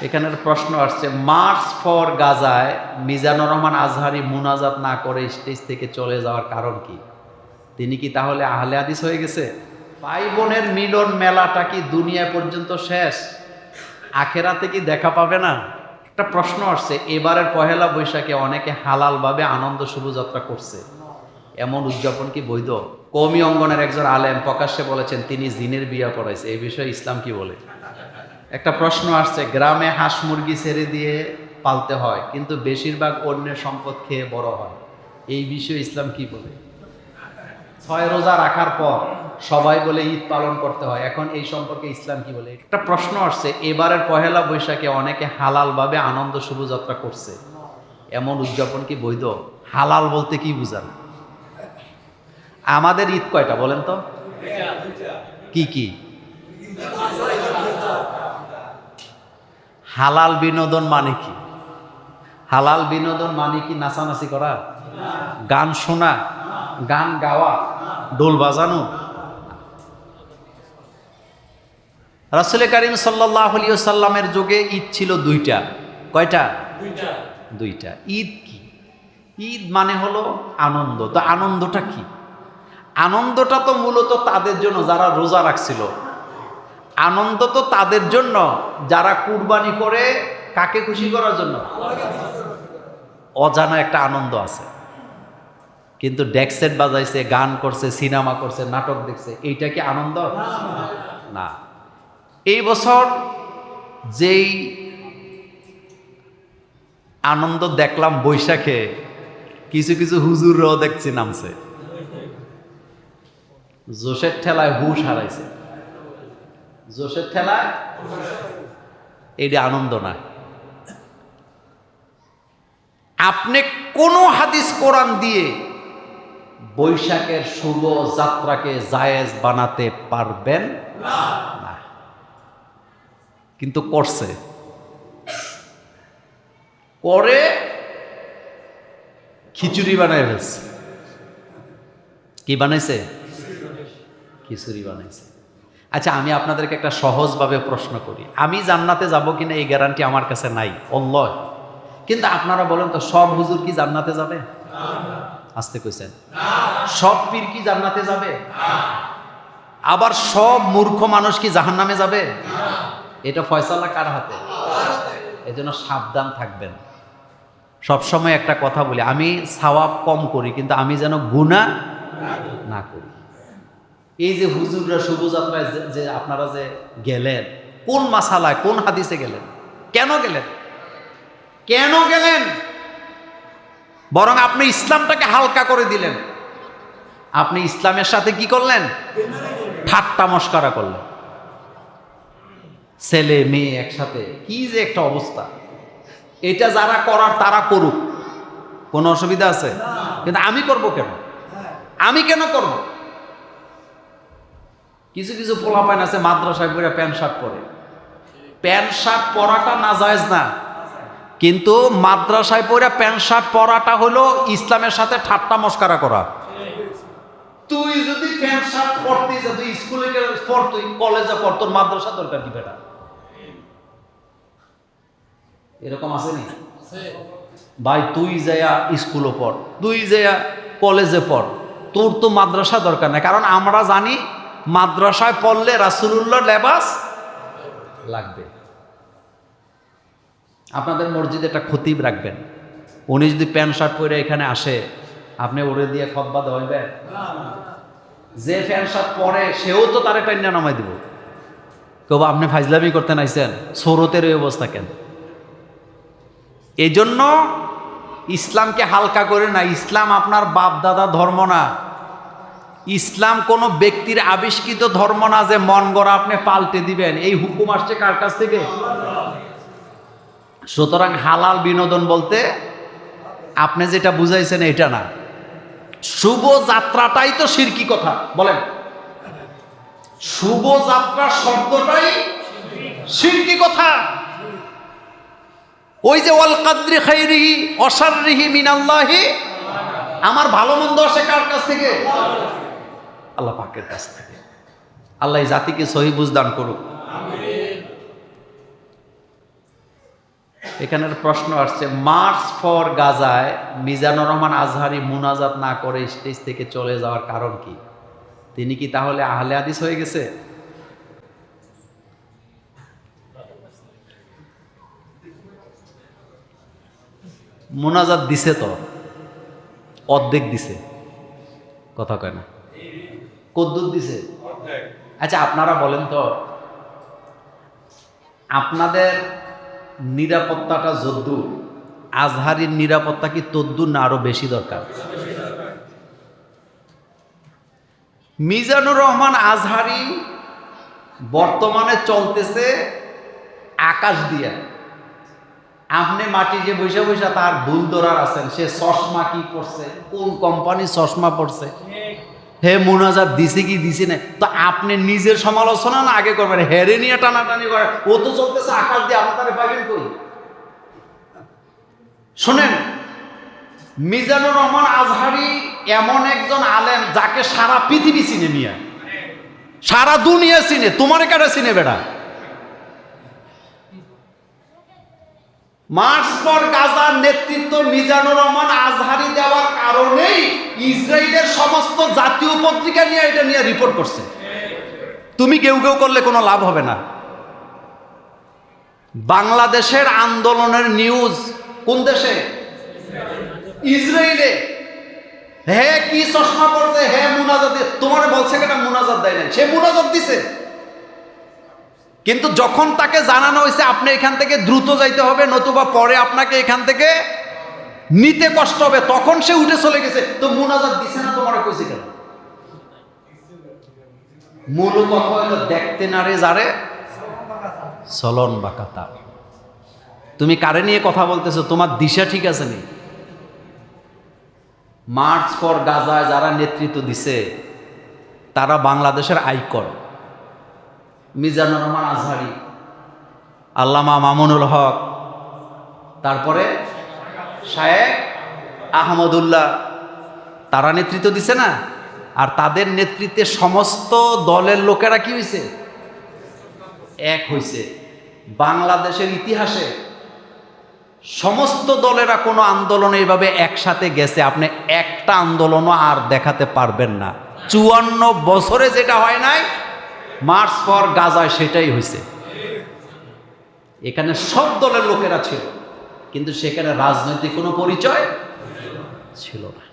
এখানের প্রশ্ন আসছে, মার্চ ফর গাজায় মিজানুর রহমান আজহারি মুনাজাত না করে স্টেজ থেকে চলে যাওয়ার কারণ কি? তিনি কি তাহলে আহলে হাদিস হয়ে গেছে? ভাই বোনের মিলন মেলাটা কি দুনিয়া পর্যন্ত শেষ? আখেরাতে কি দেখা পাবে না? একটা প্রশ্ন আসছে, এবারের পহেলা বৈশাখে অনেকে হালালভাবে আনন্দ শুভযাত্রা করছে, এমন উদযাপন কি বৈধ? কওমি অঙ্গনের একজন আলেম প্রকাশ্যে বলেছেন তিনি জিনের বিয়া পড়াইছে, এই বিষয়ে ইসলাম কি বলে? একটা প্রশ্ন আসছে, গ্রামে হাঁস মুরগি ছেড়ে দিয়ে পালতে হয় কিন্তু বেশিরভাগ অন্যের সম্পদ খেয়ে বড় হয়, এই বিষয়ে ইসলাম কি বলে? 6 রোজা রাখার পর সবাই বলে ঈদ পালন করতে হয়, এখন এই সম্পর্কে ইসলাম কি বলে? একটা প্রশ্ন আসছে, এবারের পহেলা বৈশাখে অনেকে হালালভাবে আনন্দ শুভযাত্রা করছে, এমন উদযাপন কি বৈধ? হালাল বলতে কি বুঝান? আমাদের ঈদ কয়টা বলেন তো? কি কি? হালাল বিনোদন মানে কি? হালাল বিনোদন মানে কি নাচানাচি করা, গান শোনা, গান গাওয়া, ঢোল বাজানো? রাসূল করিম সাল্লাল্লাহু আলাইহি ওয়াসাল্লামের যুগে ঈদ ছিল 2টা। কয়টা? 2টা। ঈদ কি? ঈদ মানে হলো আনন্দ। তো আনন্দটা কি? আনন্দটা তো মূলত তাদের জন্য যারা রোজা রাখছিল, আনন্দ তো তাদের জন্য যারা কুরবানি করে, কাকে খুশি করার জন্য? অজানা একটা আনন্দ আছে, কিন্তু ডেকসেট বাজাইছে, গান করছে, সিনেমা করছে, নাটক দেখছে, এইটা কি আনন্দ? না। এই বছর যেই আনন্দ দেখলাম বৈশাখে, কিছু কিছু হুজুররাও দেখছি নামছে, জোশের ঠেলায় হুশ হারাইছে, জোশের ঠেলায়। এইটা আনন্দ না। আপনি কোন হাদিস কোরআন দিয়ে বৈশাখের শুভ যাত্রাকে জায়েজ বানাতে পারবেন না। কিন্তু করছে, করে খিচুড়ি বানায় ফেলছে। কি বানাইছে? খিচুড়ি বানাইছে। আচ্ছা, আমি আপনাদেরকে একটা সহজভাবে প্রশ্ন করি, আমি জান্নাতে যাব কিনা এই গ্যারান্টি আমার কাছে নাই, আল্লাহ। কিন্তু আপনারা বলেন তো, সব হুজুর কি জান্নাতে যাবে? আসতে কইছেন। সব পীর কি জান্নাতে যাবে? আবার সব মূর্খ মানুষ কি জাহান্নামে যাবে? এটা ফয়সালা কার হাতে? এজন্য সাবধান থাকবেন। সবসময় একটা কথা বলি, আমি সওয়াব কম করি কিন্তু আমি যেন গুনাহ না করি। এই যে হুজুররা শুভযাত্রায় যে আপনারা যে গেলেন, কোন মাসালায়, কোন হাদিসে গেলেন? কেন গেলেন? কেন গেলেন? বরং আপনি ইসলামটাকে হালকা করে দিলেন। আপনি ইসলামের সাথে কি করলেন? ঠাট্টা মশকরা করলেন। ছেলে মেয়ে একসাথে, কি যে একটা অবস্থা। এটা যারা করার তারা করুক, কোনো অসুবিধা আছে? কিন্তু আমি করব কেন? আমি কেন করব? কিছু কিছু পোলাপাইন আছে মাদ্রাসায় পড়ে প্যান্ট শার্ট পরে। প্যান্ট শার্ট পরাটা নাজায়েজ না, কিন্তু মাদ্রাসায় পড়ে প্যান্ট শার্ট পরাটা হলো ইসলামের সাথে ঠাট্টা মশকরা করা। তুই যদি প্যান্ট শার্ট পরতে যা, তুই স্কুলে পড়, তুই কলেজে পড়, তোর মাদ্রাসা দরকার কি বেটা? এরকম আসেনি ভাই? তুই যাইয়া স্কুলে পড়, তুই যাইয়া কলেজে পড়, তোর তো মাদ্রাসা দরকার নাই। কারণ আমরা জানি মাদ্রাসায় পড়লে রাসূলুল্লাহ লেবাস লাগবে। আপনাদের মসজিদে একটা খতিব রাখবেন, উনি যদি প্যান্ট শার্ট পরে এখানে আসে, আপনি ওরে দিয়ে খুতবা দেওয়াইবেন? যে প্যান্ট শার্ট পরে সেও তো তার একটা নামাই দিব। কেউ আপনি ফাইজলামি করতে নাইছেন, সৌরতের এই অবস্থা কেন? এই জন্য ইসলামকে হালকা করে না। ইসলাম আপনার বাপ দাদা ধর্ম না। ইসলাম কোনো ব্যক্তির আবিষ্কৃত ধর্ম না যে মন গড়া আপনি পাল্টে দিবেন। এই হুকুম আসছে কার কাছ থেকে? সুতরাং হালাল বিনোদন বলতে আপনি যেটা বুঝাইছেন এটা না। শুভ যাত্রাটাই তো শিরকি কথা, বলেন। শুভ যাত্রা শব্দটাই শিরকি কথা। ওই যে ওয়াল কাদরি খাইরিহি ওয়া শাররিহি মিনাল্লাহি, আমার ভালো মন্দ আসে কার কাছ থেকে? আল্লাহ পাকের কাছ থেকে। আল্লাহ এই জাতিকে সহি বুঝ দান করুক। এখানের প্রশ্ন আসছে, মার্চ ফর গাজায় মিজানুর রহমান আজহারি মুনাজাত না করে স্টেজ থেকে চলে যাওয়ার কারণ কি? তিনি কি তাহলে আহলে হাদিস হয়ে গেছে? মুনাজাত দিছে তো, অর্ধেক দিছে, কথা কয় না, কদ্দুর দিছে? আচ্ছা আপনারা বলেন তো, আপনাদের নিরাপত্তাটা যদ্দূর, আজহারির নিরাপত্তা কি তদ্দূর না আরো বেশি দরকার? মিজানুর রহমান আজহারি বর্তমানে চলতেছে আকাশ দিয়া। আপনি মাটি যে বৈশা বৈশা তার ভুল ধরার আছেন, সে চশমা কি পড়ছে, কোন কোম্পানির চশমা পড়ছে, হে মুনাজাত দিছে কি দিছে না, তো আপনি নিজের সমালোচনা না আগে করবেন, হেরে নিয়ে টানাটানি করেন, ও তো চলতেছে আকাশ দিয়ে, আপনি তারে পাবেন কই? শোনেন, মিজানুর রহমান আজহারি এমন একজন আলেম যাকে সারা পৃথিবী চিনে, নিয়ে সারা দুনিয়া চিনে, তোমার কাটা চিনে বেড়া। মার্চ ফর গাজার নেতৃত্ব মিজানুর রহমান আজহারি দেওয়ার কারণেই ইসরায়েলের সমস্ত জাতীয় পত্রিকা নিয়ে এটা নিয়ে রিপোর্ট করছে। তুমি কেউ কেউ করলে কোনো লাভ হবে না। বাংলাদেশের আন্দোলনের নিউজ কোন দেশে? ইসরায়েলে। হে কি চশমা পড়ছে, হে মুনাজাত, তোমার বলছে কেন মুনাজাত দেয় নাই, সে মুনাজাত দিছে। কিন্তু যখন তাকে জানানো হয়েছে আপনি এখান থেকে দ্রুত যাইতে হবে, নতুবা পরে আপনাকে এখান থেকে নিতে কষ্ট হবে, তখন সে উঠে চলে গেছে। তো মুনাজাত দিছে না, তোমার কইছে কেন? মূল কথা হলো, দেখতে না রে যারে চলন বা কাতা। তুমি কারে নিয়ে কথা বলতেছো? তোমার দিশা ঠিক আছে নি? মার্চ ফর গাজায় যারা নেতৃত্ব দিছে তারা বাংলাদেশের আইকন। মিজানুর রহমান আজহারি, আল্লামা মামুনুল হক, তারপরে শায়েখ আহমদুল্লাহ, তারা নেতৃত্ব দিছে না? আর তাদের নেতৃত্বে সমস্ত দলের লোকেরা কি হয়েছে? এক হয়েছে। বাংলাদেশের ইতিহাসে সমস্ত দলেরা কোনো আন্দোলনে এইভাবে একসাথে গেছে আপনি একটা আন্দোলনও আর দেখাতে পারবেন না। 54 বছরে যেটা হয় নাই, মার্চ ফর গাজায় সেটাই হয়েছে। এখানে সব দলের লোকেরা ছিল, কিন্তু সেখানে রাজনৈতিক কোনো পরিচয় ছিল না।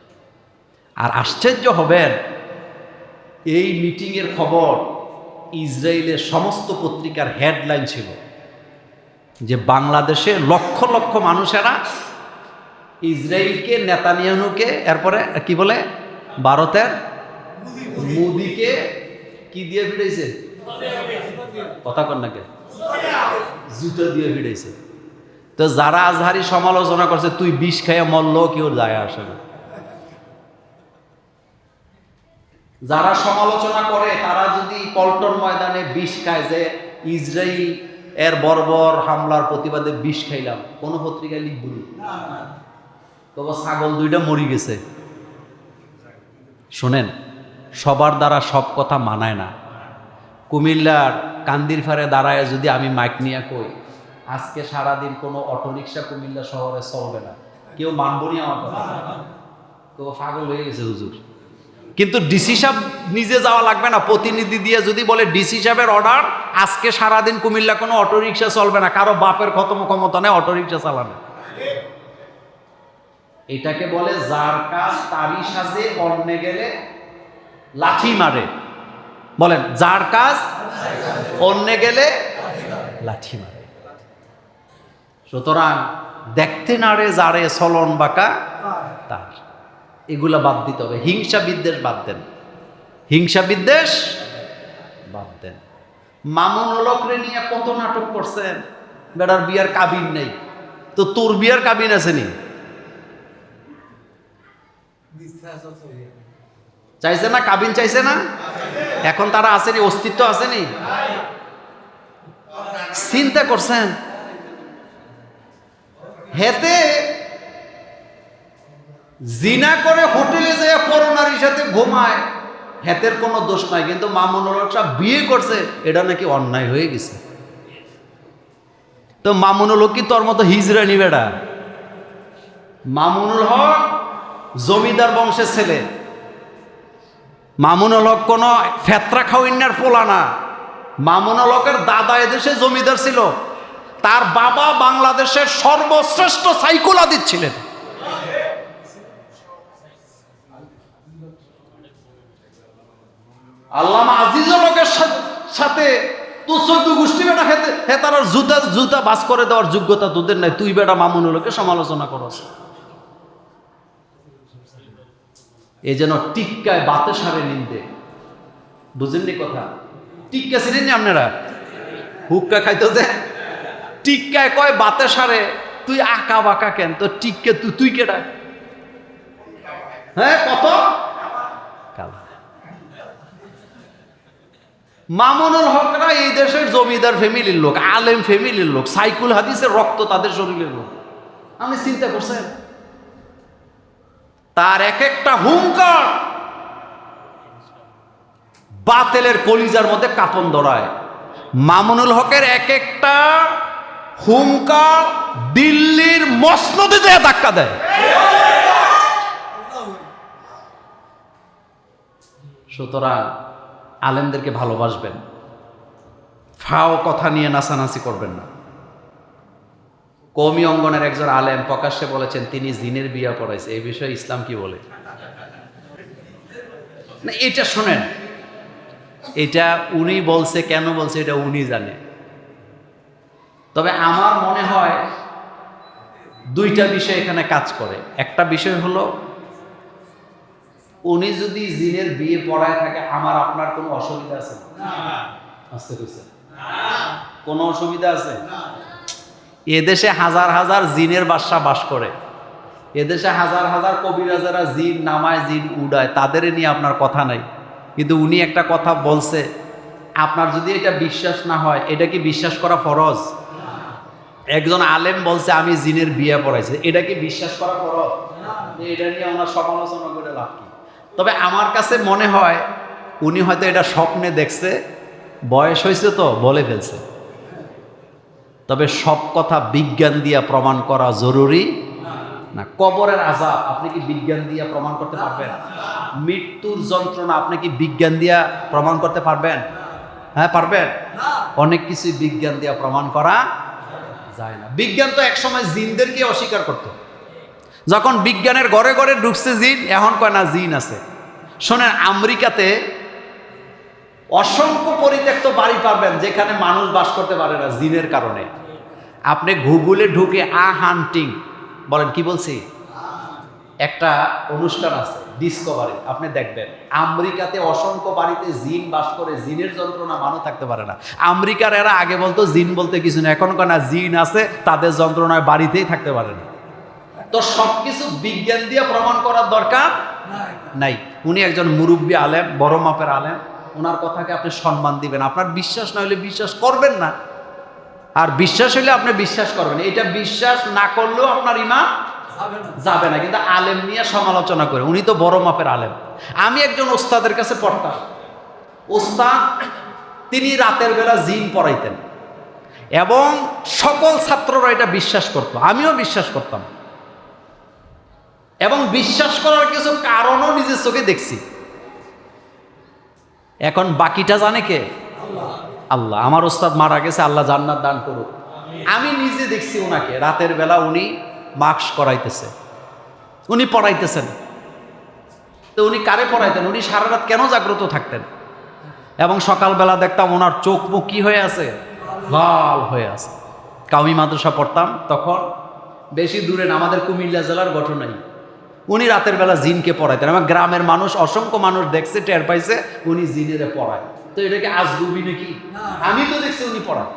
আর আশ্চর্য হবেন, এই মিটিংয়ের খবর ইসরায়েলের সমস্ত পত্রিকার হেডলাইন ছিল যে বাংলাদেশে লক্ষ লক্ষ মানুষেরা ইসরায়েলকে, নেতানিয়াহুকে, এরপরে কি বলে ভারতের মোদিকে কি দিয়ে ভিড়াইছে? কথা কন নাকি? জুতো দিয়ে ভিড়াইছে। তো যারা আজহারি সমালোচনা করছে, তুই বিষ খাইয়া মরল, কেউ যায় আসে না। যারা সমালোচনা করে তারা যদি পল্টন ময়দানে বিষ খায় যে ইসরায়েল এর বর্বর হামলার প্রতিবাদে বিষ খাইলাম, কোন পত্রিকায় লিখব না, তবে ছাগল দুইটা মরি গেছে। শোনেন, সবার দ্বারা সব কথা মানায় না। কুমিল্লার কান্দির ফারে দাঁড়ায় যদি আমি মাইক নিয়ে কই আজকে সারাদিন কোনো অটোরিকশা কুমিল্লা শহরে চলবে না, কেউ মানবনি আমার কথা, তো পাগল হয়ে গেছে হুজুর। কিন্তু ডিসি সাহেব নিজে যাওয়া লাগবে না, প্রতিনিধি দিয়ে যদি বলে ডিসি সাহেবের অর্ডার, আজকে সারাদিন কুমিল্লা কোনো অটোরিকশা চলবে না, কারো বাপের ক্ষমতা নেই অটোরিকশা চালানো। এটাকে বলে যার কাজ তারই সাজে, অন্যে গেলে লাঠি মারে। বলেন, যার কাজ অন্যে গেলে লাঠি মারে। সুতরাং দেখতে না রে যারে চলন বাঁকা তার, এগুলা বাদ দিতে হবে। হিংসা বিদ্বেষ বাদ দেন, হিংসা বিদ্বেষ বাদ দেন। মামুনুল হকরে নিয়ে কত নাটক করছেন, বেটার বিয়ার কাবিন নেই, তো তোর বিয়ার কাবিন আছে নি? চাইছে না, কাবিন চাইছে না, এখন তারা আসেনি, অস্তিত্ব আসেনি। চিন্তা করছেন, হেতে জিনা করে হোটেলে যায় করোনারির সাথে ঘুমায়, হেতের কোনো দোষ নাই, কিন্তু মামুনুল হক সাহেব বিয়ে করছে, এটা নাকি অন্যায় হয়ে গেছে। তো মামুনুল হক কি তোর মতো হিজড়ানি বেড়া? মামুনুল হক জমিদার বংশের ছেলে। মামুনুল হক কোন ফেতরা খাওয়িনার পোলা না। মামুনুল হকের দাদা এদেশে জমিদার ছিল, তার বাবা বাংলাদেশের সর্বশ্রেষ্ঠ সাইকোলজিস্ট ছিলেন। আল্লামা আজিজুল হকের সাথে তুই 14 গোষ্ঠী বেটা হেতার জুতা জুতা বাস করে দেওয়ার যোগ্যতা তোদের নাই। তুই বেটা মামুনুল হকের সমালোচনা করস। এই যেন টিক্কায় বাতে সারে নিন্দে। বুঝেননি কথা? টিক্কা ছিলেন আপনারা? হুক্কা খাইতো যে টিক্কায় কয় বাতে সারে, তুই আঁকা বাঁকা কেন? তো টিক্কা তুই কেডা? হ্যাঁ, কত কালা। মামুনুল হকরা এই দেশের জমিদার ফ্যামিলির লোক, আলেম ফ্যামিলির লোক, সাইকুল হাদিসের রক্ত তাদের শরীরের লোক। আমি চিন্তা করছেন? তার এক একটা হুঙ্কার বাতেলের কলিজার মধ্যে কাঁপন ধরায়। মামুনুল হকের এক একটা হুঙ্কার দিল্লির মসনদে যেয়ে ধাক্কা দেয়। সুতরাং আলেমদেরকে ভালোবাসবেন, ফাও কথা নিয়ে নাচানাচি করবেন না। কওমি অঙ্গনের একজন আলেম প্রকাশ্যে বলেছেন তিনি জিনের বিয়া পড়াইছে। এই বিষয়ে ইসলাম কি বলে? না, এটা শোনেন, এটা উনি বলছে, কেন বলছে এটা উনি জানে। তবে আমার মনে হয় দুইটা বিষয় এখানে কাজ করে। একটা বিষয় হলো, উনি যদি জিনের বিয়ে পড়ায় থাকে, আমার আপনার কোনো অসুবিধা আছে? আসতে কইছে কোনো অসুবিধা আছে? এদেশে হাজার হাজার জিনের বাসা বাস করে, এদেশে হাজার হাজার কবিরাজারা জিন নামায়, জিন উড়ায়, তাদের নিয়ে আপনার কথা নাই। কিন্তু উনি একটা কথা বলছে, আপনার যদি এটা বিশ্বাস না হয়, এটা কি বিশ্বাস করা ফরজ? একজন আলেম বলছে আমি জিনের বিয়ে পড়াইছি, এটা কি বিশ্বাস করা ফরজ? এটা নিয়ে ওনার সমালোচনা করে লাভ কি? তবে আমার কাছে মনে হয় উনি হয়তো এটা স্বপ্নে দেখছে, বয়স হয়েছে তো বলে ফেলছে। তবে সব কথা বিজ্ঞান দিয়ে প্রমাণ করা জরুরি না। কবরের আযাব আপনি কি বিজ্ঞান দিয়ে প্রমাণ করতে পারবেন? মৃত্যুর যন্ত্রণা আপনি কি বিজ্ঞান দিয়ে প্রমাণ করতে পারবেন? হ্যাঁ, পারবেন? অনেক কিছুই বিজ্ঞান দিয়ে প্রমাণ করা যায় না। বিজ্ঞান তো একসময় জিনদেরকে অস্বীকার করত। যখন বিজ্ঞানের ঘরে ঘরে ঢুকছে জিন, এখন কয় না জিন আছে। শোনেন, আমেরিকাতে অসংখ্য পরিত্যক্ত বাড়ি পাবেন যেখানে মানুষ বাস করতে পারে না জিনের কারণে। আপনি গুগলে ঢুকে হান্টিং বলেন, কি বলছি, একটা অনুষ্ঠান আছে ডিসকভারি, আপনি দেখবেন আমেরিকাতে অসংখ্য বাড়িতে জিন বাস করে, জিনের যন্ত্রণা মানুষ থাকতে পারে না। আমেরিকার এরা আগে বলতো জিন বলতে কিছু না, এখন কেন জিন আছে, তাদের যন্ত্রণায় বাড়িতেই থাকতে পারে না। তো সবকিছু বিজ্ঞান দিয়ে প্রমাণ করার দরকার নাই। উনি একজন মুরব্বী আলেম, বড় মাপের আলেম, ওনার কথাকে আপনি সম্মান দিবেন। আপনার বিশ্বাস না হলে বিশ্বাস করবেন না, আর বিশ্বাস হলে আপনি বিশ্বাস করবেন। এটা বিশ্বাস না করলেও আপনার ঈমান যাবে না। কিন্তু আলেম নিয়ে সমালোচনা করে, উনি তো বড় মাপের আলেম। আমি একজন ওস্তাদের কাছে পড়তাম, ওস্তাদ তিনি রাতের বেলা জিন পড়াইতেন এবং সকল ছাত্ররা এটা বিশ্বাস করত, আমিও বিশ্বাস করতাম। এবং বিশ্বাস করার কিছু কারণও নিজের চোখে দেখছি। এখন বাকিটা জানে কে? আল্লাহ। আমার ওস্তাদ মারা গেছে, আল্লাহ জান্নাত দান করুক। আমি নিজে দেখছি ওনাকে রাতের বেলা উনি মাস্ক করাইতেছে, উনি পড়াইতেছেন। তো উনি কারে পড়াইতেন? উনি সারা রাত কেন জাগ্রত থাকতেন? এবং সকালবেলা দেখতাম ওনার চোখ মুখ কি হয়ে আছে, লাল হয়ে আছে। কাউমি মাদ্রাসা পড়তাম তখন, বেশি দূরে না, আমাদের কুমিল্লা জেলার ঘটনাই। উনি রাতের বেলা জিনকে পড়াইতেন। আমার গ্রামের মানুষ, অসংখ্য মানুষ দেখছে, টের পাইছে উনি জিনেরে পড়ায়। তো এটাকে আজগুবি নাকি? আমি তো দেখছি উনি পড়ায়,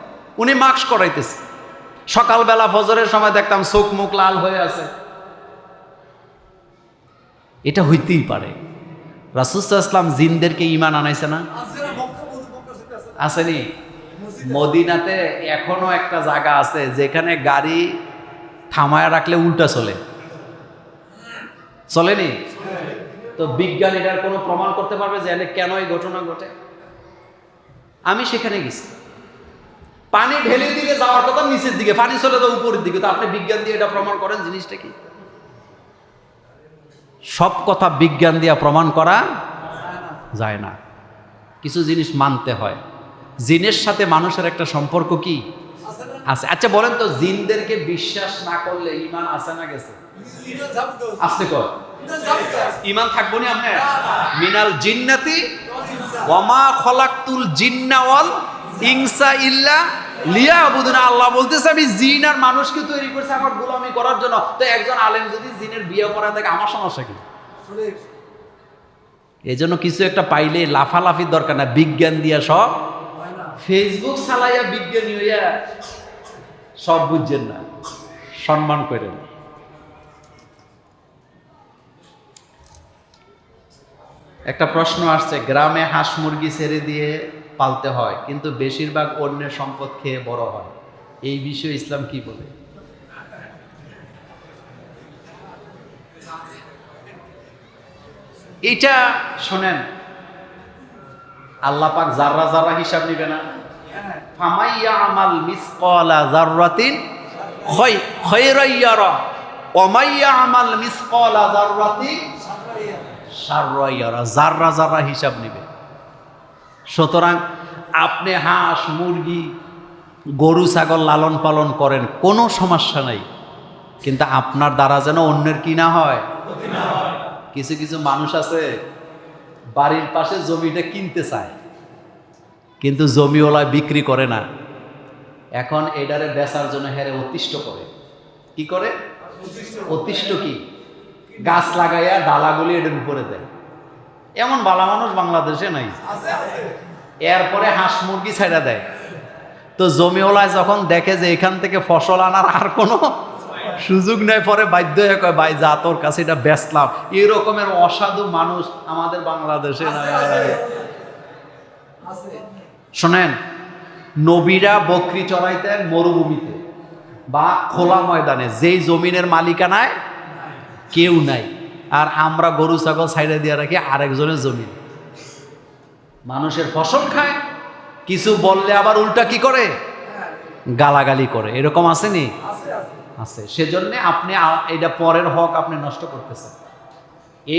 উনি মাস্ক করাইতেছে। সকালবেলা ফজরের সময় দেখতাম চোখ মুখ লাল হয়ে আছে। এটা হইতেই পারে। রাসূল সাল্লাল্লাহু আলাইহি ওয়াসাল্লাম জিনদেরকে ঈমান আনাইছে না? আসেনি? মদিনাতে এখনো একটা জায়গা আছে যেখানে গাড়ি থামায় রাখলে উল্টা চলে, চলেনি? তো বিজ্ঞান এটার কোনো প্রমাণ করতে পারবে যে কেন এই ঘটনা ঘটে? আমি সেখানে গেছি, পানি ঢেলে দিলে যাওয়ার কথা নিচের দিকে, পানি চলে যাওয়া উপরের দিকে। তো আপনি বিজ্ঞান দিয়ে এটা প্রমাণ করেন, জিনিসটা কি? সব কথা বিজ্ঞান দিয়ে প্রমাণ করা যায় না, কিছু জিনিস মানতে হয়। জিনের সাথে মানুষের একটা সম্পর্ক কি আছে? আচ্ছা বলেন তো, জিনদেরকে বিশ্বাস না করলে ঈমান আছে না গেছে? আসতে কর ঈমান থাকবো না আপনার? মিনাল জিন্নাতি ওয়া মা খলাকতুল জিন্না ওয়াল ইনসা ইল্লা লিয়াবুদুন। আল্লাহ বলতেছে আমি জিন আর মানুষকে তৈরি করেছি আমার গোলামি করার জন্য। তো একজন আলেম যদি জিনের বিয়ে করা থাকে, আমার সমস্যা কি? এই জন্য কিছু একটা পাইলে লাফালাফির দরকার না, বিজ্ঞান দিয়া সব। ফেসবুক চালাইয়া বিজ্ঞানী হইয়া সব বুঝছেন না, সম্মান করেন। একটা প্রশ্ন আসছে, গ্রামে হাঁস মুরগি ছেড়ে দিয়ে পালতে হয়, কিন্তু বেশিরভাগ অন্যের সম্পদ খেয়ে বড় হয়, এই বিষয়ে ইসলাম কি বলে? এটা শোনেন, আল্লাহ পাক জাররা জাররা হিসাব নিবে না? ফামাইয়া আমাল মিসকালা জাররাতিন খায়রান ইয়ারা ওয়া মাইয়া আমাল মিসকালা জাররাতিন শাররান ইয়ারা। জাররা জাররা হিসাব নিবে। সুতরাং আপনি হাঁস মুরগি গরু ছাগল লালন পালন করেন, কোনো সমস্যা নাই, কিন্তু আপনার দ্বারা যেন অন্যের কি না হয়। কিছু কিছু মানুষ আছে বাড়ির পাশে জমিটা কিনতে চায়, কিন্তু জমিওয়ালা বিক্রি করে না। এখন এটারে বেচার জন্য হেরে অতিষ্ঠ করে। কি করে? অতিষ্ঠ কি? গাছ লাগাইয়া ডালাগুলি এটার উপরে দেয়। এমন ভালো মানুষ বাংলাদেশে নাই। এরপরে হাঁস মুরগি ছেড়ে দেয়। তো জমিওয়ালা যখন দেখে যে এখান থেকে ফসল আনার আর কোনো সুযোগ নেই, পরে বাধ্য হয়ে কয় ভাই যা, তোর কাছে এটা বেচলাম। এই রকমের অসাধু মানুষ আমাদের বাংলাদেশে নাই। শোনেন, নবীরা বকরি চড়াইতেন মরুভূমিতে বা খোলা ময়দানে, যেই জমিনের মালিকানায় কেউ নাই। আর আমরা গরু ছাগল ছাইড়ে দিয়ে রাখি আরেকজনের জমি, মানুষের ফসল খায়, কিছু বললে আবার উল্টা কি করে? গালাগালি করে। এরকম আসেনি? আছে। সেজন্য আপনি এটা পরের হক আপনি নষ্ট করতেছেন।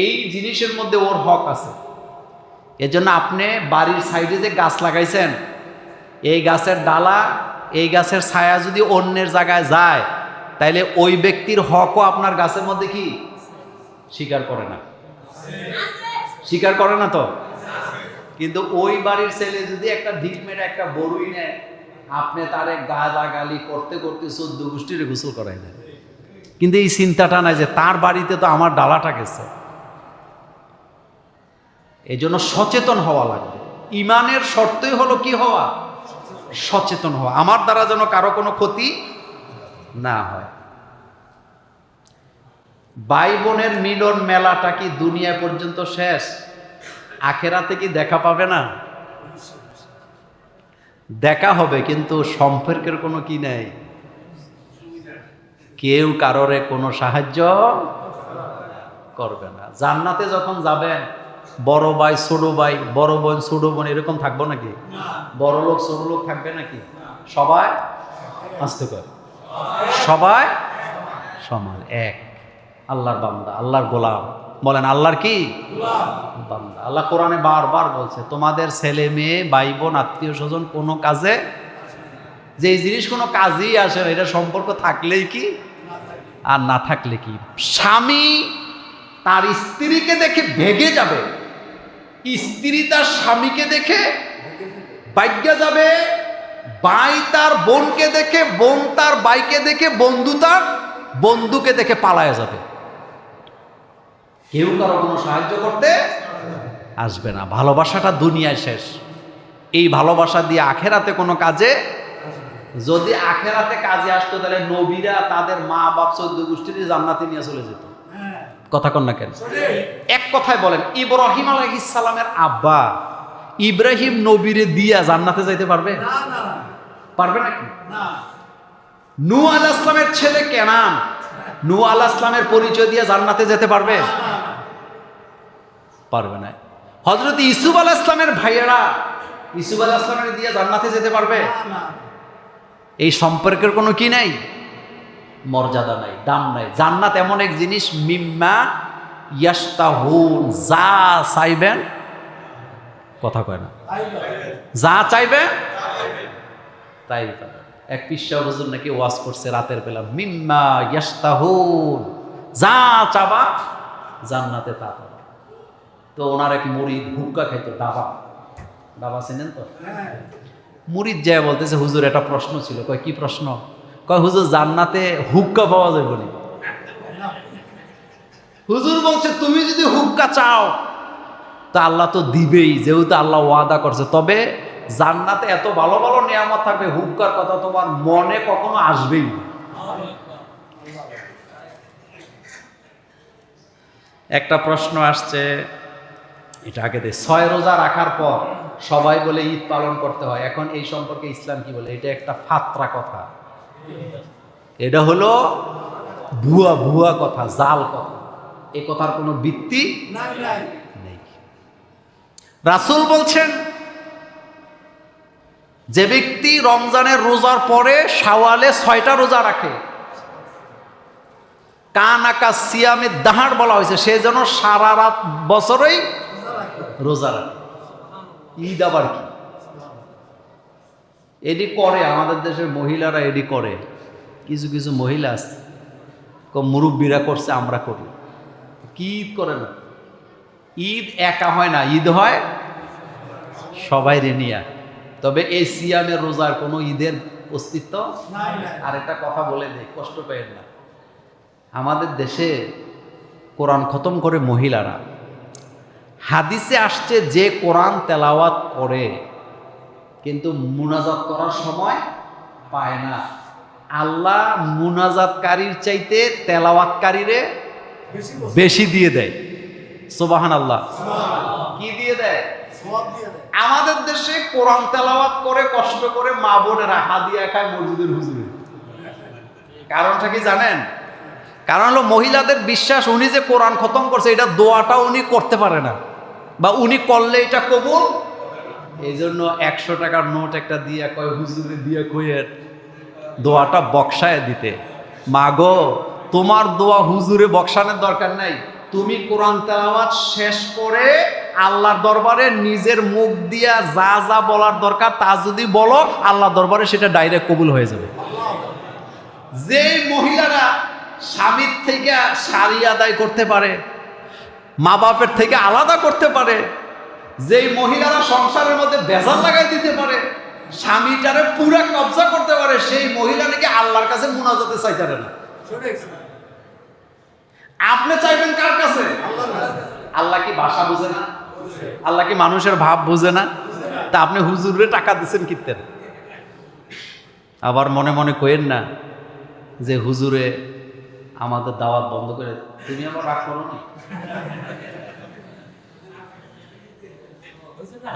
এই জিনিসের মধ্যে ওর হক আছে। এজন্য আপনি বাড়ির সাইডে যে গাছ লাগাইছেন, এই গাছের ডালা, এই গাছের ছায়া যদি অন্যের জায়গায় যায়, তাইলে ওই ব্যক্তির হকও আপনার গাছের মধ্যে কি স্বীকার করে না? স্বীকার করে না তো। কিন্তু ওই বাড়ির ছেলে যদি একটা ঢিক মেরে একটা বড়ুই নেয়, আপনি তারে গালাগালি করতে করতে 14 গোষ্ঠীর গোসল করাই দেন। কিন্তু এই চিন্তাটা নাই যে তার বাড়িতে তো আমার ডালাটা গেছে। এই জন্য সচেতন হওয়া লাগবে। ইমানের শর্তই হলো কি হওয়া? সচেতন হওয়া, আমার দ্বারা যেন কারো কোনো ক্ষতি না হয়। ভাই বোনের মিলন মেলাটা কি দুনিয়া পর্যন্ত শেষ? আখেরাতে কি দেখা পাবে না? দেখা হবে, কিন্তু সম্পর্কের কোনো কি নেই। কেউ কারোরে কোনো সাহায্য করবে না। জান্নাতে যখন যাবেন, বড় ভাই ছোট ভাই, বড় বোন ছোট বোন এরকম থাকবো নাকি? বড় লোক ছোট লোক থাকবে নাকি? সবাই আস্তে করে, সবাই সমান, এক। আল্লাহর বান্দা, আল্লাহর গোলাম। বলেন আল্লাহর কি বান্দা। আল্লাহ কোরআনে বারবার বলছে, তোমাদের ছেলে মেয়ে ভাই বোন আত্মীয় স্বজন কোনো কাজে, যে জিনিস কোনো কাজেই আসে না, এটা সম্পর্ক থাকলেই কি আর না থাকলে কি। স্বামী তার স্ত্রীকে দেখে ভেগে যাবে, স্ত্রী তার স্বামীকে দেখে ভাগ্যে যাবে, ভাই তার বোনকে দেখে, বোন তার ভাইকে দেখে, বন্ধু তার বন্ধুকে দেখে পালায় যাবে। কেউ কারো কোনো সাহায্য করতে আসবে না। ভালোবাসাটা দুনিয়ায় শেষ। এই ভালোবাসা দিয়ে আখেরাতে কোনো কাজে, যদি আখেরাতে কাজে আসতো তাহলে নবীরা তাদের মা বাপ 14 গোষ্ঠীর জান্নাতে নিয়ে চলে যেত। কথা কন না কেন? এক কথায় বলেন, ইব্রাহিম আলাইহিস সালামের আব্বা ইব্রাহিম নবীরে দিয়া জান্নাতে যাইতে পারবে? পারবে নাকি? নূহ আলাইহিস সালামের ছেলে কেনান, নূহ আলাইহিস সালামের পরিচয় দিয়ে জান্নাতে যেতে পারবে? পারবে না। হযরত ইউসুফ আলাইহিস সালামের ভাইয়েরা ইউসুফ আলাইহিস সালামের দিয়ে জান্নাতে যেতে পারবে? এই সম্পর্কের কোনো কি নাই, মর্যাদা নাই, দাম নাই। জান্নাত এমন এক জিনিস, মিম্মা ইয়াশতাহুন, যা চাইবেন, কথা কয় না, যা চাইবেন তাই পাবেন। এক পিসা হুজুর নাকি ওয়াজ করছে রাতের বেলা, মিম্মা ইয়াশতাহুন, যা চাবা জান্নাতে তা পাবা। তো ওনার এক মুরিদ হুক্কা খাইতো, ডাবা, ডাবা চেনেন তো? মুরিদ যায় বলতেছে, হুজুর একটা প্রশ্ন ছিল। কয় কি প্রশ্ন? কয় হুজুর জান্নাতে হুক্কা পাওয়া যাবে না। হুজুর বলছে তুমি যদি হুক্কা চাও তা আল্লাহ তো দিবেই, যেহেতু আল্লাহ ওয়াদা করছে। তবে জান্নাতে এত ভালো ভালো নিয়ামত থাকবে, হুক্কার কথা তোমার মনে কখনো আসবেই না। একটা প্রশ্ন আসছে, এটা আগে 6 রোজা রাখার পর সবাই বলে ঈদ পালন করতে হয়, এখন এই সম্পর্কে ইসলাম কি বলে? এটা একটা ফাত্রা কথা, এটা হলো ভুয়া ভুয়া কথা, জাল কথা। এই কথার কোনো ভিত্তি নেই। রাসূল বলছেন, যে ব্যক্তি রমজানের রোজার পরে শাওয়ালে 6টা রোজা রাখে, কানাকা সিয়ামে দাহার বলা হয়েছে, সে যেন সারা রাত বছরই রোজা রাখে। ঈদ আবার কি? এডি করে আমাদের দেশের মহিলারা, এডি করে। কিছু কিছু মহিলা আছে, মুরব্বীরা করছে আমরা করি, কি ঈদ করে না? ঈদ একা হয় না, ঈদ হয় সবাই রেনিয়া। তবে এই সিয়ামের রোজার কোনো ঈদের অস্তিত্ব। আর একটা কথা বলে দেয়, কষ্ট পেয়েন না, আমাদের দেশে কোরআন খতম করে মহিলারা, হাদিসে আসছে যে কোরআন তেলাওয়াত করে কিন্তু মুনাজাত করার সময় পায় না, আল্লাহ মুনাজাতকারীর চাইতে তেলাওয়াতকারীরে বেশি দিয়ে দেয়। সুবহানাল্লাহ। কি দিয়ে দেয়? আমাদের দেশে কোরআন তেলাওয়াত করে কষ্ট করে মা বোনেরা হাদিয়া খায় মসজিদের হুজুরে। কারণটা কি জানেন? কারণ হলো মহিলাদের বিশ্বাস, উনি যে কোরআন খতম করছে এটা দোয়াটা উনি করতে পারে না, বা উনি করলে এটা কবুল। এই জন্য 100 টাকার নোট একটা দিয়ে কয় হুজুরে দিয়ে কইয়ের দোয়াটা বক্সায় দিতে। মা গো, তোমার দোয়া হুজুরে বক্সানোর দরকার নাই, তুমি কোরআন তেলাওয়াত শেষ করে আল্লাহর দরবারে নিজের মুখ দিয়া যা যা বলার দরকার তা যদি বলো, আল্লাহ দরবারে সেটা ডাইরেক্ট কবুল হয়ে যাবে। যে মহিলারা স্বামীর থেকে সারি আদায় করতে পারে, মা বাপের থেকে আলাদা করতে পারে, যেই মহিলারা সংসারের মধ্যে ভেজাল লাগাই দিতে পারে, স্বামীটারে পুরা কবজা করতে পারে, সেই মহিলা নাকি আল্লাহর কাছে মুনাজাতে চাইতে পারে না। আপনি চাইবেন কার কাছে? আল্লাহ কি ভাষা বুঝে না? আল্লাহ কি মানুষের ভাব বুঝে না? তা আপনি হুজুরে টাকা দিচ্ছেন কিতেন? আবার মনে মনে কইেন না যে হুজুরে আমাদের দাওয়াত বন্ধ করে, তুমি আবার রাগ করো না।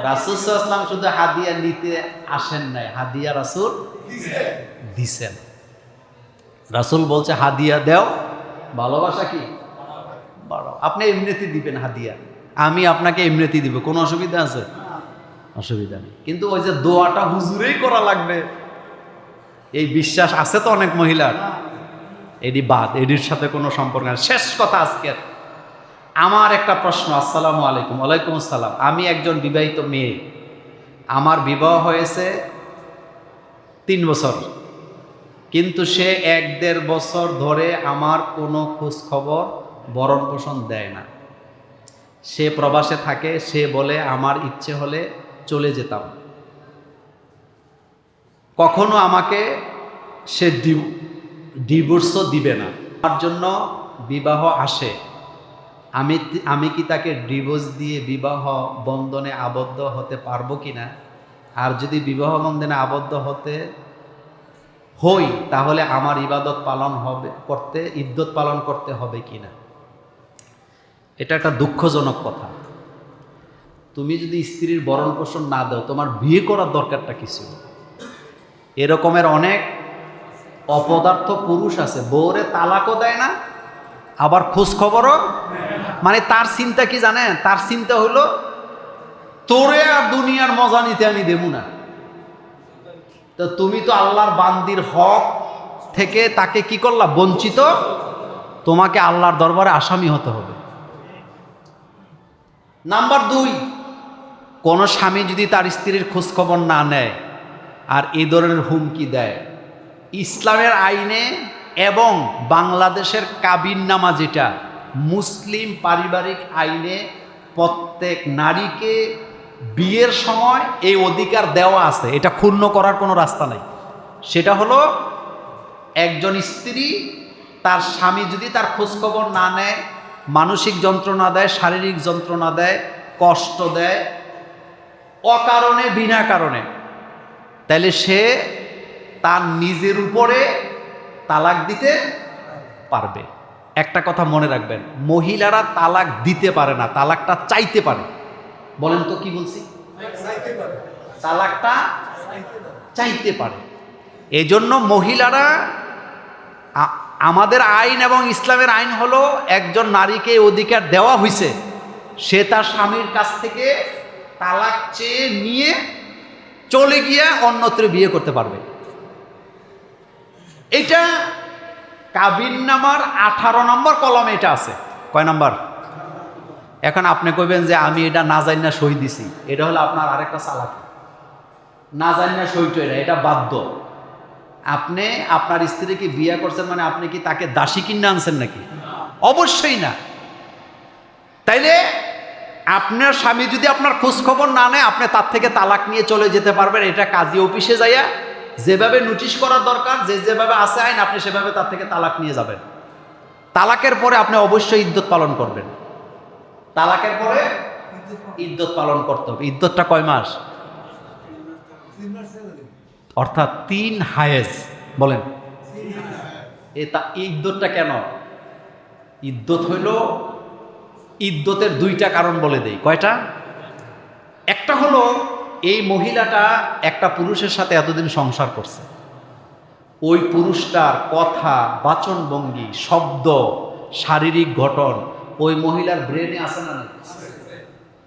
রাসূল সাল্লাল্লাহু আলাইহি ওয়াসাল্লাম শুধু হাদিয়া নিতে আসেন নাই, হাদিয়া রাসূল দিছেন। রাসূল বলছে হাদিয়া দাও, ভালোবাসা কি বাড়াও। আপনি এমনিতে দিবেন হাদিয়া, আমি আপনাকে এমনিতে দিব, কোনো অসুবিধা আছে? অসুবিধা নেই। কিন্তু ওই যে দোয়াটা হুজুরেই করা লাগবে, এই বিশ্বাস আছে তো অনেক মহিলার, এডি বাদ, এডির সাথে কোনো সম্পর্ক নেই। শেষ কথা আজকের আমার একটা প্রশ্ন। আসসালামু আলাইকুম। ওয়ালাইকুম আসসালাম। আমি একজন বিবাহিত মেয়ে, আমার বিবাহ হয়েছে 3 বছর, কিন্তু সে 1-1.5 বছর ধরে আমার কোনো খোঁজ খবর ভরণ পোষণ দেয় না। সে প্রবাসে থাকে, সে বলে আমার ইচ্ছে হলে চলে যেতাম, কখনো আমাকে সে ডিভোর্সও দিবে না। তার জন্য বিবাহ আসে, আমি কি তাকে ডিভোর্স দিয়ে বিবাহ বন্ধনে আবদ্ধ হতে পারবো কিনা? আর যদি বিবাহ বন্ধনে আবদ্ধ হতে হই তাহলে আমার ইদ্যত পালন করতে হবে কিনা? এটা একটা দুঃখজনক কথা। তুমি যদি স্ত্রীর ভরণ পোষণ না দাও, তোমার বিয়ে করার দরকারটা কিছু। এরকমের অনেক অপদার্থ পুরুষ আছে, বউরে তালাকও দেয় না, আবার খোঁজ খবরও, মানে তার চিন্তা কি জানেন? তার চিন্তা হলো তোরে আর দুনিয়ার মজা নিতে আমি দেব না। তো তুমি তো আল্লাহর বান্দির হক থেকে তাকে কি করলা, বঞ্চিত, তোমাকে আল্লাহর দরবারে আসামি হতে হবে। নাম্বার 2, কোন স্বামী যদি তার স্ত্রীর খোঁজখবর না নেয় আর এই ধরনের হুমকি দেয়, ইসলামের আইনে এবং বাংলাদেশের কাবিননামা যেটা মুসলিম পারিবারিক আইনে প্রত্যেক নারীকে বিয়ের সময় এই অধিকার দেওয়া আছে, এটা ক্ষুণ্ণ করার কোনো রাস্তা নাই। সেটা হলো একজন স্ত্রী তার স্বামী যদি তার খোঁজখবর না নেয়, মানসিক যন্ত্রণা দেয়, শারীরিক যন্ত্রণা দেয়, কষ্ট দেয় অকারণে বিনা কারণে, তাহলে সে তার নিজের উপরে তালাক দিতে পারবে। একটা কথা মনে রাখবেন, মহিলারা তালাক দিতে পারে না, তালাকটা চাইতে পারে। বলেন তো কি বলছি? তালাকটা চাইতে পারে। এজন্য মহিলারা, আমাদের আইন এবং ইসলামের আইন হলো একজন নারীকে অধিকার দেওয়া হয়েছে, সে তার স্বামীর কাছ থেকে তালাক চেয়ে নিয়ে চলে গিয়ে অন্যত্র বিয়ে করতে পারবে। এটা কাবিননামার 18 নম্বর কলমে এটা আছে। কয় নম্বর? এখন আপনি কইবেন যে আমি এটা না জানি না সই দিছি, এটা হলো আপনার আরেকটা চালাকি। না জানি না সইটা এটা বাধ্য। আপনি আপনার স্ত্রীকে বিয়ে করছেন মানে আপনি কি তাকে দাসী কিনে আনছেন নাকি? অবশ্যই না। তাইলে আপনার স্বামী যদি আপনার খোঁজ খবর না নেয়, আপনি তার থেকে তালাক নিয়ে চলে যেতে পারবেন। এটা কাজী অফিসে যাইয়া যেভাবে নোটিশ করার দরকার, যেভাবে আছে আইন, আপনি সেভাবে তার থেকে তালাক নিয়ে যাবেন। তালাকের পরে আপনি অবশ্যই ইদ্যত পালন করবেন। তালাকের পরে ইদ্যত পালন করতে হবে। ইদ্যতটা কয় মাস? অর্থাৎ 3 হায়েজ। বলেন ইদ্যতটা কেন? ইদ্যত হইল, ইদ্যতের 2টা কারণ বলে দেই। কয়টা? একটা হলো এই মহিলাটা একটা পুরুষের সাথে এতদিন সংসার করছে, ওই পুরুষটার কথা, বাচনভঙ্গি, শব্দ, শারীরিক গঠন ওই মহিলার ব্রেনে আসে না?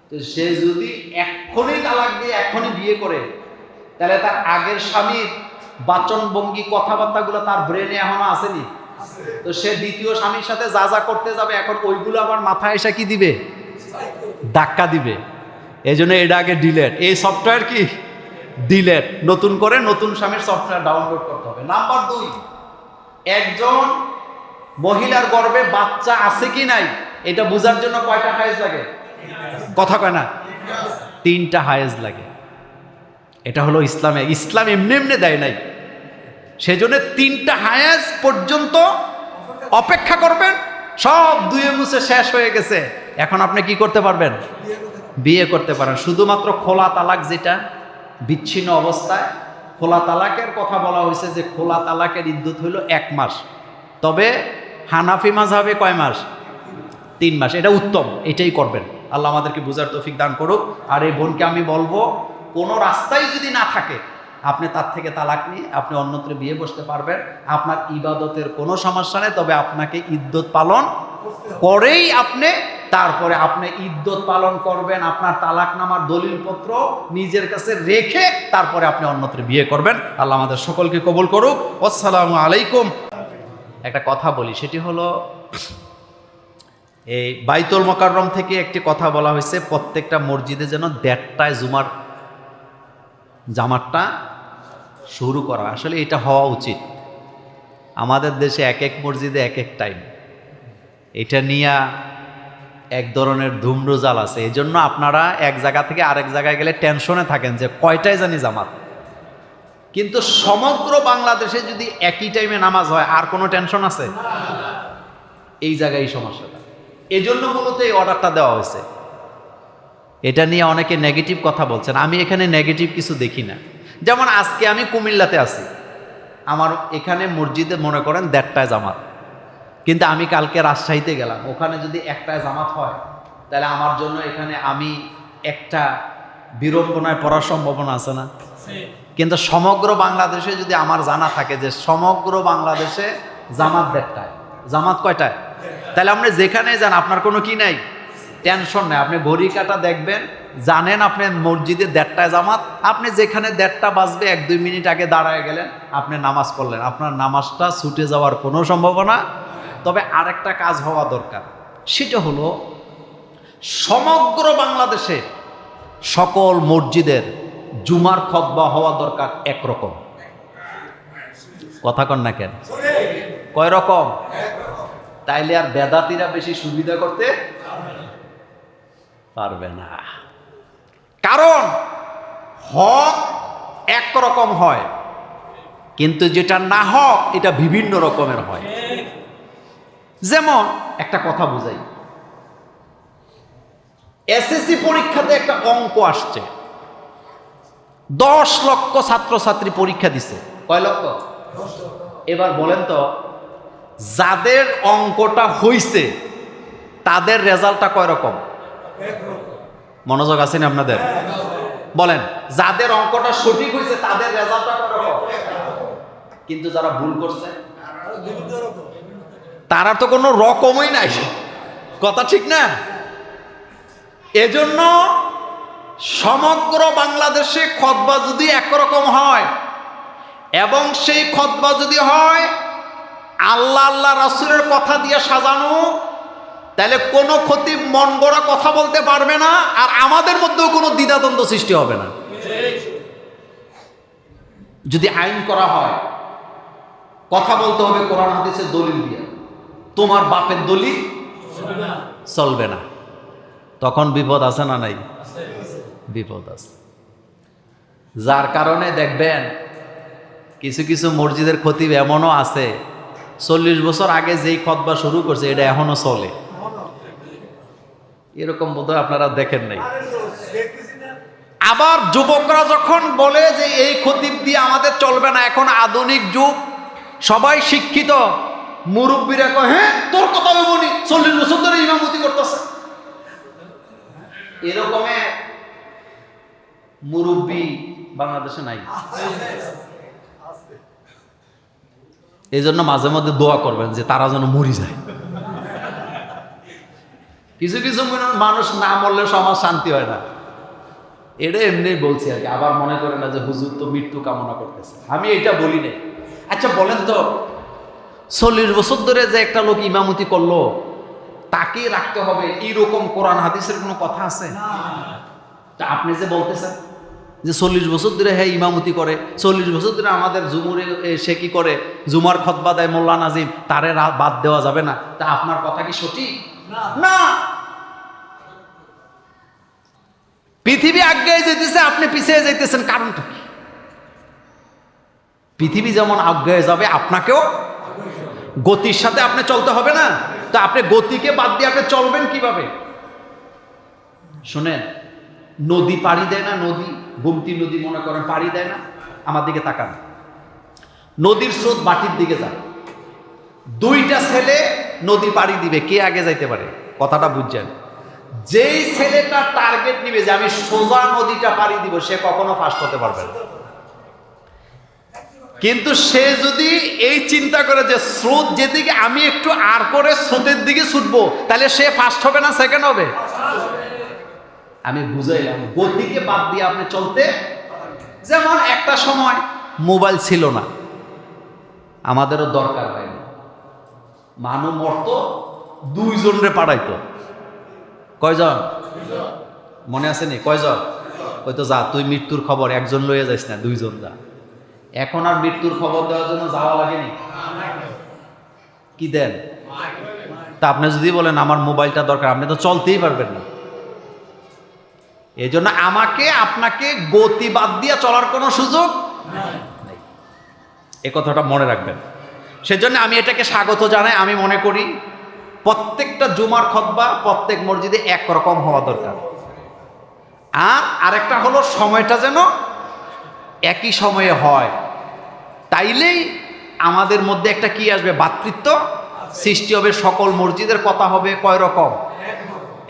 তো সে যদি এক্ষুনি তালাক দিয়ে এখনই বিয়ে করে, তাহলে তার আগের স্বামীর বাচনভঙ্গি, কথাবার্তাগুলো তার ব্রেনে এখনো আসেনি। তো সে দ্বিতীয় স্বামীর সাথে যা যা করতে যাবে, এখন ওইগুলো আবার মাথায় এসে কি দিবে? ধাক্কা দিবে। এই জন্য এটা আগে ডিলেট, এই সফটওয়্যার কি ডিলেট, নতুন করে নতুন স্বামীর সফটওয়্যার ডাউনলোড করতে হবে। নাম্বার 2, একজন মহিলার গর্ভে বাচ্চা আছে কি নাই এটা বোঝার জন্য কয়টা হায়েজ লাগে? কথা কয় না? 3টা হায়েজ লাগে। এটা হলো ইসলামে, ইসলাম এমনি এমনি দেয় নাই। সেজন্য 3টা হায়েজ পর্যন্ত অপেক্ষা করবেন। সব ধুয়ে মুছে শেষ হয়ে গেছে, এখন আপনি কি করতে পারবেন? বিয়ে করতে পারেন। শুধুমাত্র খোলা তালাক, যেটা বিচ্ছিন্ন অবস্থায় খোলা তালাকের কথা বলা হয়েছে, যে খোলা তালাকের ইদ্যত হইল 1 মাস। তবে হানাফি মাযহাবে কয় মাস? 3 মাস। এটা উত্তম, এটাই করবেন। আল্লাহ আমাদেরকে বুঝার তৌফিক দান করুক। আর এই বোনকে আমি বলবো, কোনো রাস্তাই যদি না থাকে, আপনি তার থেকে তালাক নিয়ে আপনি অন্যত্র বিয়ে বসতে পারবেন। আপনার ইবাদতের কোনো সমস্যা নেই, তবে আপনাকে ইদ্যত পালন করেই তারপরে আপনি ইদ্যত পালন করবেন। আপনার তালাকনামার দলিলপত্র নিজের কাছে রেখে তারপরে আপনি অন্যত্র বিয়ে করবেন। আল্লাহ আমাদের সকলকে কবুল করুক। আসসালামু আলাইকুম। একটা কথা বলি, সেটি হলো এই বাইতুল মোকাররম থেকে একটি কথা বলা হয়েছে, প্রত্যেকটা মসজিদে যেন 1:30টায় জুমার জামাতটা শুরু করা। আসলে এটা হওয়া উচিত। আমাদের দেশে এক এক মসজিদে এক এক টাইম, এটা নিয়ে এক ধরনের ধুমরুজাল আছে। এই জন্য আপনারা এক জায়গা থেকে আরেক জায়গায় গেলে টেনশনে থাকেন যে কয়টায় জানি জামাত। কিন্তু সমগ্র বাংলাদেশে যদি একই টাইমে নামাজ হয়, আর কোনো টেনশন আছে? এই জায়গায় এই সমস্যাটা। এই জন্য মূলত এই অর্ডারটা দেওয়া হয়েছে। এটা নিয়ে অনেকে নেগেটিভ কথা বলছেন, আমি এখানে নেগেটিভ কিছু দেখি না। যেমন আজকে আমি কুমিল্লাতে আছি, আমার এখানে মসজিদে মনে করেন 1:30টায় জামাত, কিন্তু আমি কালকে রাজশাহীতে গেলাম, ওখানে যদি 1টায় জামাত হয়, তাহলে আমার জন্য এখানে আমি একটা বিড়ম্বনায় পড়ার সম্ভাবনা আছে না? কিন্তু সমগ্র বাংলাদেশে যদি আমার জানা থাকে যে সমগ্র বাংলাদেশে জামাত 1:30টায়, জামাত কয়টায়, তাহলে আপনি যেখানে যান আপনার কোনো কি নাই, টেনশন নাই। আপনি ঘড়ি কাটা দেখবেন জানেন আপনি মসজিদে 1:30টায় জামাত, আপনি যেখানে 1:30টা বাজবে 1-2 মিনিট আগে দাঁড়ায় গেলেন, আপনি নামাজ পড়লেন, আপনার নামাজটা ছুটে যাওয়ার কোনো সম্ভাবনা। তবে আরেকটা কাজ হওয়া দরকার, সেটা হলো সমগ্র বাংলাদেশে সকল মসজিদের জুমার খুতবা হওয়া দরকার একরকম। কথা কন না কেন? কয় রকম? তাইলে আর বেদাতিরা বেশি সুবিধা করতে পারবে না। কারণ হক একরকম হয়, কিন্তু যেটা না হক এটা বিভিন্ন রকমের হয়। যেমন একটা কথা বুঝাই, এসএসসি পরীক্ষাতে একটা অঙ্ক আসছে, 10 লক্ষ ছাত্রছাত্রী পরীক্ষা দিছে। কয় লক্ষ? এবার বলেন তো, যাদের অঙ্কটা হইছে তাদের রেজাল্টটা কয় রকম? মনোযোগ আছে না আপনাদের? বলেন, যাদের অঙ্কটা সঠিক হয়েছে তাদের রেজাল্টটা কয় রকম? কিন্তু যারা ভুল করছে তারা তো কোনো রকমই নাই। কথা ঠিক না? এজন্য সমগ্র বাংলাদেশে খুতবা যদি একরকম হয় এবং সেই খুতবা যদি হয় আল্লাহ আল্লাহ রাসূলের কথা দিয়ে সাজানো, তাহলে কোনো খতিব মন গড়া কথা বলতে পারবে না, আর আমাদের মধ্যেও কোনো দ্বিধাদ্বন্দ্ব সৃষ্টি হবে না। যদি আইন করা হয়, কথা বলতে হবে কোরআন হাদিসের দলিল দিয়ে, তোমার বাপের দলিল চলবে না। তখন বিপদ আছে না নাই? বিপদ আছে। যার কারণে দেখবেন কিছু কিছু মসজিদের খতিব এমনও আছে 40 বছর আগে যেই খুতবা শুরু করছে এটা এখনো চলে। এরকম বোধহয় আপনারা দেখেন নাই। আবার যুবকরা যখন বলে যে এই খতিব দিয়ে আমাদের চলবে না, এখন আধুনিক যুগ, সবাই শিক্ষিত, মুরব্বীরা কয় হ্যাঁ তোর কথা আমি বলি, 40 বছর ধরে ইমামতি করতেছে। এরকমের মুরব্বী বাংলাদেশে নাই। এই জন্য মাঝে মধ্যে দোয়া করবেন যে তারা যেন মরি যায়। কিছু কিছু মানুষ না মরলে সমাজ শান্তি হয় না, এটা এমনি বলছি আর কি। আবার মনে করে না যে হুজুর তো মৃত্যু কামনা করতেছে, আমি এটা বলি না। আচ্ছা বলেন তো, 40 বছর ধরে যে একটা লোক ইমামতি করলো তাকে রাখতে হবে এইরকম কোরআন হাদিসের কোনো কথা আছে? তা আপনি যে বলতেছেন যে 40 বছর ধরে হ্যাঁ ইমামতি করে, 40 বছর ধরে আমাদের জুমুরে সে কি করে, জুমার খুতবা দেয় মোল্লা নাজিম, তারে বাদ দেওয়া যাবে না, তা আপনার কথা কি সঠিক? না। পৃথিবী আগে যেতেছে, আপনি পিছিয়ে যাইতেছেন, কারণটা কি? পৃথিবী যেমন আগে যাবে আপনাকেও গতির সাথে আপনি চলতে হবে না? তো আপনি গতিকে বাদ দিয়ে আপনি চলবেন কিভাবে? শুনেন, নদী পাড়ি দেয় না, নদী গোমতী নদী মনে করেন পাড়ি দেয় না, আমার দিকে তাকান, নদীর স্রোত বাটির দিকে যায়, দুইটা ছেলে নদী পাড়ি দিবে, কে আগে যাইতে পারে? কথাটা বুঝছেন? যেই ছেলেটা টার্গেট নিবে যে আমি সোজা নদীটা পাড়ি দিব, সে কখনো ফার্স্ট হতে পারবে না। কিন্তু সে যদি এই চিন্তা করে যে স্রোত যেদিকে, আমি একটু আর করে স্রোতের দিকে ছুটবো, তাহলে সে ফার্স্ট হবে না সেকেন্ড হবে? আমি বুঝাইলাম, গতিকে বাদ দিয়ে আপনি চলতে। যেমন একটা সময় মোবাইল ছিল না, আমাদেরও দরকার হয়নি, মানুষ মরত 2 জনরে পাঠাইতো। কয়জন মনে আছে নি? কয়জন? হয়তো যা তুই মৃত্যুর খবর, একজন লইয়া যাইস না, 2 জন যা। এখন আর মৃত্যুর খবর দেওয়ার জন্য যাওয়া লাগেনি, কি দেন? তা আপনি যদি বলেন আমার মোবাইলটা দরকার, আপনি তো চলতেই পারবেন না। এই জন্য আমাকে আপনাকে গতি বাদ দিয়ে চলার কোনো সুযোগ নেই, এ কথাটা মনে রাখবেন। সেজন্য আমি এটাকে স্বাগত জানাই। আমি মনে করি প্রত্যেকটা জুমার খুতবা প্রত্যেক মসজিদে একরকম হওয়া দরকার। আর আরেকটা হলো সময়টা যেন একই সময়ে হয়, তাইলেই আমাদের মধ্যে একটা কি আসবে, ভ্রাতৃত্ব সৃষ্টি হবে। সকল মসজিদের কথা হবে কয় রকম?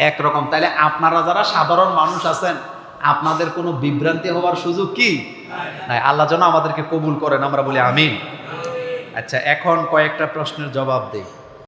একরকম। তাইলে আপনারা যারা সাধারণ মানুষ আছেন, আপনাদের কোনো বিভ্রান্তি হওয়ার সুযোগ কি নাই। আল্লাহ যেন আমাদেরকে কবুল করেন, আমরা বলি আমিন। আচ্ছা, এখন কয়েকটা প্রশ্নের জবাব দেই।